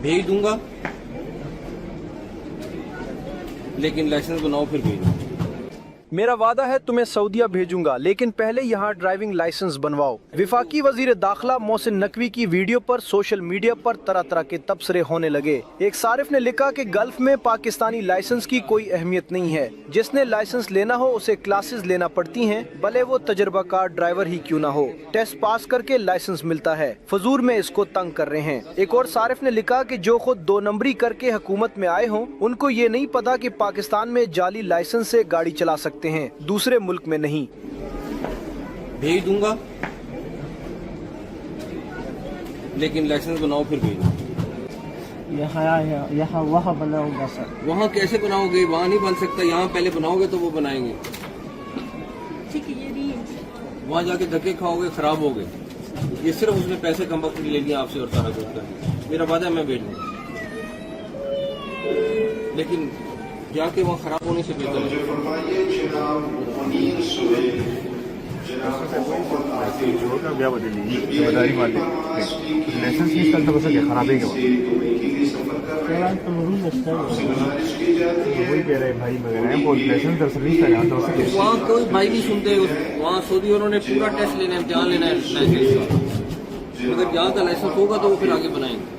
भेज दूंगा, लेकिन लाइसेंस बनाओ फिर भेजो। मेरा वादा है तुम्हें सऊदीया भेजूंगा, लेकिन पहले यहाँ ड्राइविंग लाइसेंस बनवाओ। विफाकी वजीर दाखिला मोहसिन नकवी की वीडियो पर सोशल मीडिया पर तरह तरह के तबसरे होने लगे। एक सारिफ ने लिखा कि गल्फ में पाकिस्तानी लाइसेंस की कोई अहमियत नहीं है, जिसने लाइसेंस लेना हो उसे क्लासेस लेना पड़ती हैं, भले वो तजर्बाकार ड्राइवर ही क्यों ना हो। टेस्ट पास करके लाइसेंस मिलता है, फजूल में इसको तंग कर रहे हैं। एक और सारिफ ने लिखा कि जो खुद 2 नंबरी करके हुकूमत में आए हों, उनको ये नहीं पता कि पाकिस्तान में जाली लाइसेंस से गाड़ी चला सकते हैं, दूसरे मुल्क में नहीं। भेज दूंगा, लेकिन लाइसेंस बनाओ फिर भेजो। यहाँ वहाँ बनाऊंगा सर। वहाँ कैसे बनाओगे? वहाँ नहीं बन सकता, यहाँ पहले बनाओगे तो वो बनाएंगे। ठीक है, ये नहीं है। वहाँ जाके धक्के खाओगे, खराब हो गए। ये सिर्फ उसने पैसे कम वक्त ले लिए आपसे और सारा कुछ कर दिया। मेरा वादा है मैं भेज दूंगा, लेकिन जाके वहाँ खराब होने से बेहतर है। लाइसेंस नहीं चलता बस खराब है वही कह रहे भाई वगैरह वो लाइसेंस दरअसल नहीं था। वहाँ कोई भाई नहीं सुनते। वहाँ सऊदी उन्होंने पूरा टेस्ट लेना है, इम्तिहान लेना है लाइसेंस का। अगर यहाँ का लाइसेंस होगा तो वो फिर आगे बनाएंगे।